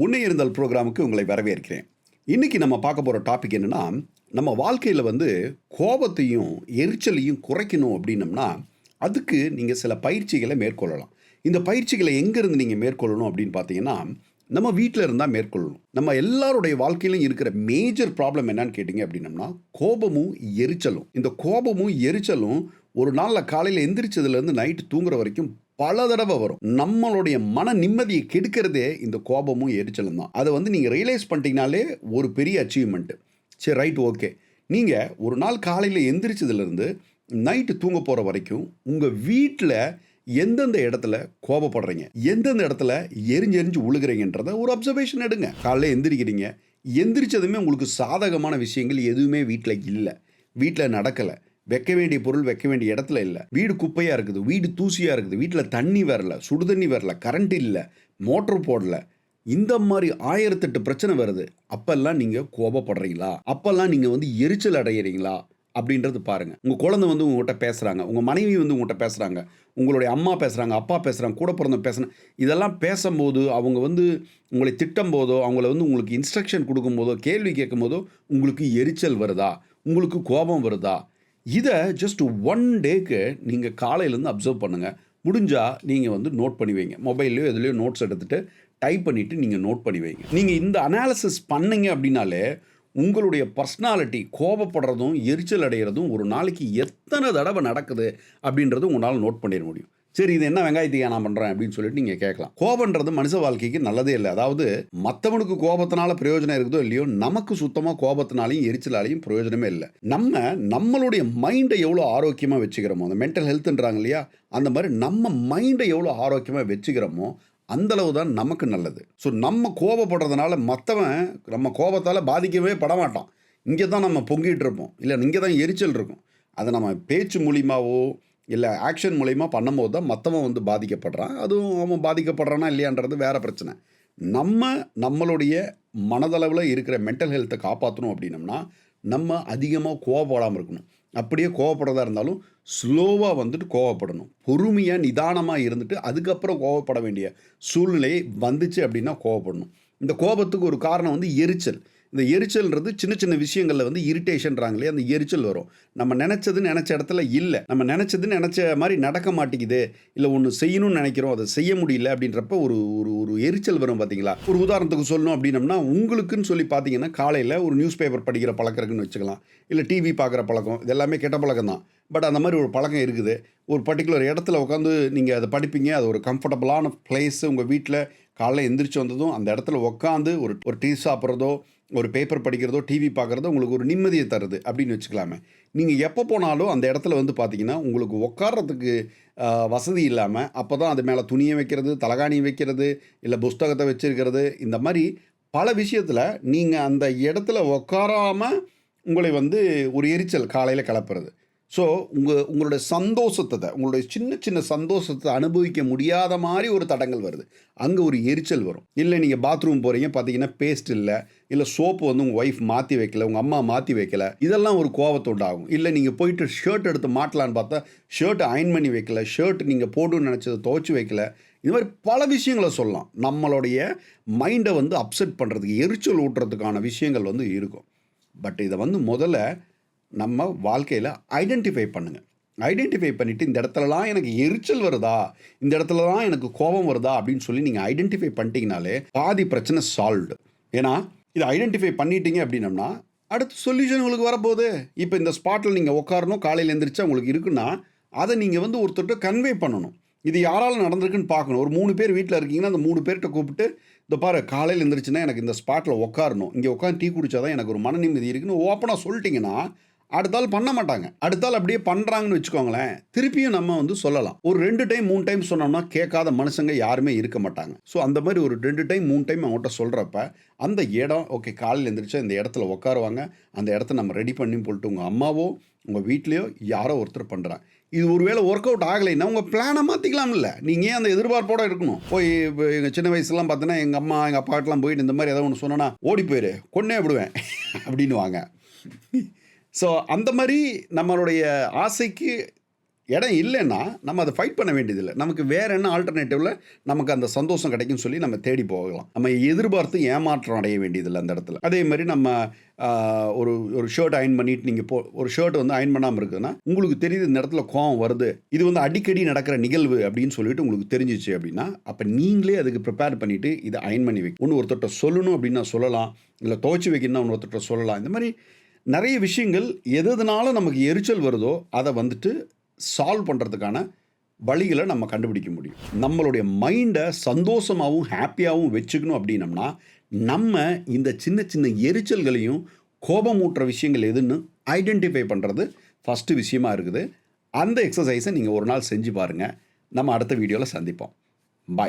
உன்னை இருந்தல் ப்ரோக்ராமுக்கு உங்களை வரவேற்கிறேன். இன்னைக்கு நம்ம பார்க்க போகிற டாபிக் என்னன்னா, நம்ம வாழ்க்கையில் கோபத்தையும் எரிச்சலையும் குறைக்கணும் அப்படின்னம்னா, அதுக்கு நீங்கள் சில பயிற்சிகளை மேற்கொள்ளலாம். இந்த பயிற்சிகளை எங்கேருந்து நீங்கள் மேற்கொள்ளணும் அப்படின்னு பார்த்தீங்கன்னா, நம்ம வீட்டில் இருந்தால் மேற்கொள்ளணும். நம்ம எல்லாருடைய வாழ்க்கையிலும் இருக்கிற மேஜர் ப்ராப்ளம் என்னன்னு கேட்டிங்க அப்படின்னம்னா, கோபமும் எரிச்சலும். இந்த கோபமும் எரிச்சலும் ஒரு நாளில் காலையில் எந்திரிச்சதுலேருந்து நைட்டு தூங்குற வரைக்கும் பல தடவை வரும். நம்மளுடைய மன நிம்மதியை கெடுக்கிறதே இந்த கோபமும் எரிச்சலும் தான். அதை நீங்கள் ரியலைஸ் பண்ணிட்டீங்கனாலே ஒரு பெரிய அச்சீவ்மெண்ட்டு. சரி, ரைட், ஓகே. நீங்கள் ஒரு நாள் காலையில் எந்திரிச்சதுலேருந்து நைட்டு தூங்க போகிற வரைக்கும் உங்கள் வீட்டில் எந்தெந்த இடத்துல கோபப்படுறீங்க, எந்தெந்த இடத்துல எரிஞ்சு உழுகிறீங்கன்றத ஒரு அப்சர்வேஷன் எடுங்க. காலையில் எந்திரிக்கிறீங்க, எந்திரிச்சதுமே உங்களுக்கு சாதகமான விஷயங்கள் எதுவுமே வீட்டில் இல்லை, வீட்டில் நடக்கலை. வைக்க வேண்டிய பொருள் வைக்க வேண்டிய இடத்துல இல்லை, வீடு குப்பையாக இருக்குது, வீடு தூசியாக இருக்குது, வீட்டில் தண்ணி வரல, சுடு தண்ணி வரல, கரண்ட் இல்லை, மோட்ரு போடல, இந்த மாதிரி 1008 பிரச்சனை வருது. அப்பெல்லாம் நீங்கள் கோபப்படுறீங்களா? அப்பெல்லாம் நீங்கள் எரிச்சல் அடைகிறீங்களா அப்படின்றது பாருங்கள். உங்கள் குழந்தை உங்கள்கிட்ட பேசுகிறாங்க, உங்கள் மனைவி உங்கள்கிட்ட பேசுகிறாங்க, உங்களுடைய அம்மா பேசுகிறாங்க, அப்பா பேசுகிறாங்க, கூட பிறந்த பேசுகிறாங்க. இதெல்லாம் பேசும்போது அவங்க உங்களை திட்டும் போதோ, அவங்கள உங்களுக்கு இன்ஸ்ட்ரக்ஷன் கொடுக்கும்போதோ, கேள்வி கேட்கும் போதோ உங்களுக்கு எரிச்சல் வருதா, உங்களுக்கு கோபம் வருதா? இதை ஜஸ்ட் 1 டேக்கு நீங்கள் காலையிலேருந்து அப்சர்வ் பண்ணுங்கள். முடிஞ்சால் நீங்கள் நோட் பண்ணி வைங்க. மொபைல்லையோ எதுலையோ நோட்ஸ் எடுத்துகிட்டு டைப் பண்ணிவிட்டு நீங்கள் நோட் பண்ணி வைங்க. நீங்கள் இந்த அனாலிசிஸ் பண்ணீங்க அப்படின்னாலே உங்களுடைய பர்சனாலிட்டி கோபப்படுறதும் எரிச்சல் அடைகிறதும் ஒரு நாளைக்கு எத்தனை தடவை நடக்குது அப்படின்றது உங்களால் நோட் பண்ணிட முடியும். சரி, இது என்ன வெங்காயத்தையா நான் பண்ணுறேன் அப்படின்னு சொல்லிட்டு நீங்கள் கேட்கலாம். கோபன்றது மனுஷ வாழ்க்கைக்கு நல்லதே இல்லை. அதாவது மற்றவனுக்கு கோபத்தினால பிரயோஜனம் இருக்குதோ இல்லையோ, நமக்கு சுத்தமாக கோபத்தினாலையும் எரிச்சலாலையும் பிரயோஜனமே இல்லை. நம்மளுடைய மைண்டை எவ்வளோ ஆரோக்கியமாக வச்சுக்கிறோமோ, அந்த மென்டல் ஹெல்த்ன்றாங்க இல்லையா, அந்த மாதிரி நம்ம மைண்டை எவ்வளோ ஆரோக்கியமாக வச்சுக்கிறோமோ அந்தளவு தான் நமக்கு நல்லது. ஸோ நம்ம கோபப்படுறதுனால மற்றவன் நம்ம கோபத்தால் பாதிக்கவே படமாட்டான். இங்கே தான் நம்ம பொங்கிட்டு இருப்போம், இல்லை இங்கே தான் எரிச்சல் இருக்கும். அதை நம்ம பேச்சு மூலியமாவோ இல்லை ஆக்ஷன் மூலயமா பண்ணும்போது தான் மற்றவன் பாதிக்கப்படுறான். அதுவும் அவன் பாதிக்கப்படுறானா இல்லையான்றது வேறு பிரச்சனை. நம்மளுடைய மனதளவில் இருக்கிற மென்டல் ஹெல்த்தை காப்பாற்றணும் அப்படின்னம்னா நம்ம அதிகமாக கோவப்படாமல் இருக்கணும். அப்படியே கோவப்படுறதா இருந்தாலும் ஸ்லோவாக கோவப்படணும். பொறுமையாக நிதானமாக இருந்துட்டு அதுக்கப்புறம் கோவப்பட வேண்டிய சூழ்நிலை வந்துச்சு அப்படின்னா கோவப்படணும். இந்த கோபத்துக்கு ஒரு காரணம் எரிச்சல். இந்த எரிச்சல்ன்றது சின்ன சின்ன விஷயங்களில் இரிட்டேஷன்றாங்களே, அந்த எரிச்சல் வரும். நம்ம நினச்ச இடத்துல இல்லை, நம்ம நினச்ச மாதிரி நடக்க மாட்டேங்குது, இல்லை ஒன்று செய்யணும்னு நினைக்கிறோம், அதை செய்ய முடியல அப்படின்றப்ப ஒரு ஒரு எரிச்சல் வரும். பார்த்தீங்களா? ஒரு உதாரணத்துக்கு சொல்லணும் அப்படின்னம்னா, உங்களுக்குன்னு சொல்லி பார்த்தீங்கன்னா காலையில் ஒரு நியூஸ் பேப்பர் படிக்கிற பழக்கம் இருக்குன்னு வச்சுக்கலாம், இல்லை டிவி பார்க்குற பழக்கம், இது எல்லாமே கெட்ட பழக்கம் தான். பட் அந்த மாதிரி ஒரு பழக்கம் இருக்குது. ஒரு பர்டிகுலர் இடத்துல உட்காந்து நீங்கள் அதை படிப்பீங்க. அது ஒரு கம்ஃபர்டபுளான பிளேஸு. உங்கள் வீட்டில் காலையில் எந்திரிச்சு வந்ததும் அந்த இடத்துல உட்காந்து ஒரு டீ சாப்பிட்றதோ, ஒரு பேப்பர் படிக்கிறதோ, டிவி பார்க்குறதோ உங்களுக்கு ஒரு நிம்மதியை தருது அப்படின்னு வச்சுக்கலாமே. நீங்கள் எப்போ போனாலும் அந்த இடத்துல பார்த்தீங்கன்னா உங்களுக்கு உட்கார்றதுக்கு வசதி இல்லாமல், அப்போ தான் அது மேலே துணியை வைக்கிறது, தலகாணி வைக்கிறது, இல்லை புஸ்தகத்தை வச்சுருக்கிறது, இந்த மாதிரி பல விஷயத்தில் நீங்கள் அந்த இடத்துல உட்காராமல் உங்களை ஒரு எரிச்சல் காலையில் கிளப்புறது. ஸோ உங்களுடைய சந்தோஷத்தை, உங்களுடைய சின்ன சின்ன சந்தோஷத்தை அனுபவிக்க முடியாத மாதிரி ஒரு தடங்கள் வருது. அங்கே ஒரு எரிச்சல் வரும். இல்லை நீங்கள் பாத்ரூம் போகிறீங்க, பார்த்தீங்கன்னா பேஸ்ட் இல்லை சோப்பு உங்கள் ஒய்ஃப் மாற்றி வைக்கல, உங்கள் அம்மா மாற்றி வைக்கல, இதெல்லாம் ஒரு கோபத்தை உண்டாகும். இல்லை நீங்கள் போயிட்டு ஷர்ட் எடுத்து மாட்டலான்னு பார்த்தா ஷர்ட் அயன் பண்ணி வைக்கல, ஷர்ட் நீங்கள் போடணும்னு நினச்சதை துவைச்சி வைக்கல. இது மாதிரி பல விஷயங்களை சொல்லலாம். நம்மளுடைய மைண்டை அப்செட் பண்ணுறதுக்கு, எரிச்சல் ஊட்டுறதுக்கான விஷயங்கள் இருக்கும். பட் இதை முதல்ல நம்ம வாழ்க்கையில் ஐடென்டிஃபை பண்ணுங்கள். ஐடென்டிஃபை பண்ணிவிட்டு இந்த இடத்துலலாம் எனக்கு எரிச்சல் வருதா, இந்த இடத்துலலாம் எனக்கு கோபம் வருதா அப்படின்னு சொல்லி நீங்கள் ஐடென்டிஃபை பண்ணிட்டீங்கனாலே பாதி பிரச்சனை சால்வ்டு. ஏன்னா இதை ஐடென்டிஃபை பண்ணிட்டீங்க அப்படின்னம்னா அடுத்த சொல்யூஷன் உங்களுக்கு வரப்போகுது. இப்போ இந்த ஸ்பாட்டில் நீங்கள் உட்காரணும், காலையில் எழுந்திரிச்சா உங்களுக்கு இருக்குன்னா அதை நீங்கள் ஒருத்தர்கிட்ட கன்வே பண்ணணும். இது யாரால் நடந்திருக்குன்னு பார்க்கணும். ஒரு 3 பேர் வீட்டில் இருக்கீங்கன்னா அந்த 3 பேர்கிட்ட கூப்பிட்டு, இந்த பாரு காலையில் எழுந்திரிச்சுன்னா எனக்கு இந்த ஸ்பாட்டில் உட்காரணும், இங்கே உட்காந்து டீ குடித்தாதான் எனக்கு ஒரு மன நிம்மதி இருக்குன்னு ஓப்பனாக சொல்லிட்டிங்கன்னா அடுத்தால் பண்ண மாட்டாங்க. அடுத்தால் அப்படியே பண்ணுறாங்கன்னு வச்சுக்கோங்களேன், திருப்பியும் நம்ம சொல்லலாம். ஒரு 2 டைம் 3 டைம் சொன்னோம்னா கேட்காத மனுஷங்க யாருமே இருக்க மாட்டாங்க. ஸோ அந்த மாதிரி ஒரு 2 டைம் 3 டைம் அவங்கள்ட்ட சொல்கிறப்ப அந்த இடம் ஓகே, காலையில் எழுந்திரிச்சா இந்த இடத்துல உட்காருவாங்க, அந்த இடத்த நம்ம ரெடி பண்ணி போட்டு உங்கள் அம்மாவோ உங்கள் வீட்லேயோ யாரோ ஒருத்தர் பண்ணுறாங்க. இது ஒரு வேளை ஒர்க் அவுட் ஆகலைன்னா உங்கள் பிளானை மாற்றிக்கலாம். இல்லை நீங்கள் ஏன் அந்த எதிர்பார்ப்போடு இருக்கணும்? போய் இப்போ எங்கள் சின்ன வயசுலாம் பார்த்தீங்கன்னா எங்கள் அம்மா எங்கள் அப்பாட்டெலாம் போயிட்டு இந்த மாதிரி ஏதோ ஒன்று சொன்னோன்னா ஓடி போயிரு, கொன்னே விடுவேன் அப்படின்னுவாங்க. ஸோ அந்த மாதிரி நம்மளுடைய ஆசைக்கு இடம் இல்லைன்னா நம்ம அதை ஃபைட் பண்ண வேண்டியதில்லை. நமக்கு வேற என்ன ஆல்டர்னேட்டிவ்ல நமக்கு அந்த சந்தோஷம் கிடைக்கும்னு சொல்லி நம்ம தேடி போகலாம். நம்ம எதிர்பார்த்து ஏமாற்றம் அடைய வேண்டியதில்லை அந்த இடத்துல. அதே மாதிரி நம்ம ஒரு ஒரு ஷர்ட் அயர்ன் பண்ணிட்டு நீங்கள் ஒரு ஷர்ட் வந்து அயர்ன் பண்ணாமல் இருக்குதுன்னா உங்களுக்கு தெரியுது இந்த இடத்துல கோவம் வருது, இது வந்து அடிக்கடி நடக்கிற நிகழ்வு அப்படின்னு சொல்லிட்டு உங்களுக்கு தெரிஞ்சிச்சு அப்படின்னா, அப்போ நீங்களே அதுக்கு ப்ரிப்பேர் பண்ணிவிட்டு இதை அயர்ன் பண்ணி வைக்க ஒன்று ஒருத்தர்கிட்ட சொல்லணும் அப்படின்னா சொல்லலாம், இல்லை துவைச்சி வைக்கணும்னா ஒன்று ஒருத்தர்கிட்ட சொல்லலாம். இந்த மாதிரி நிறைய விஷயங்கள் எதுனால நமக்கு எரிச்சல் வருதோ அதை வந்துட்டு சால்வ் பண்ணுறதுக்கான வழிகளை நம்ம கண்டுபிடிக்க முடியும். நம்மளுடைய மைண்டை சந்தோஷமாகவும் ஹாப்பியாகவும் வச்சுக்கணும் அப்படின்னம்னா, நம்ம இந்த சின்ன சின்ன எரிச்சல்களையும் கோபமூட்டுற விஷயங்கள் எதுன்னு ஐடென்டிஃபை பண்ணுறது ஃபஸ்ட்டு விஷயமா இருக்குது. அந்த எக்ஸசைஸை நீங்கள் ஒரு நாள் செஞ்சு பாருங்கள். நம்ம அடுத்த வீடியோவில் சந்திப்போம். பாய்.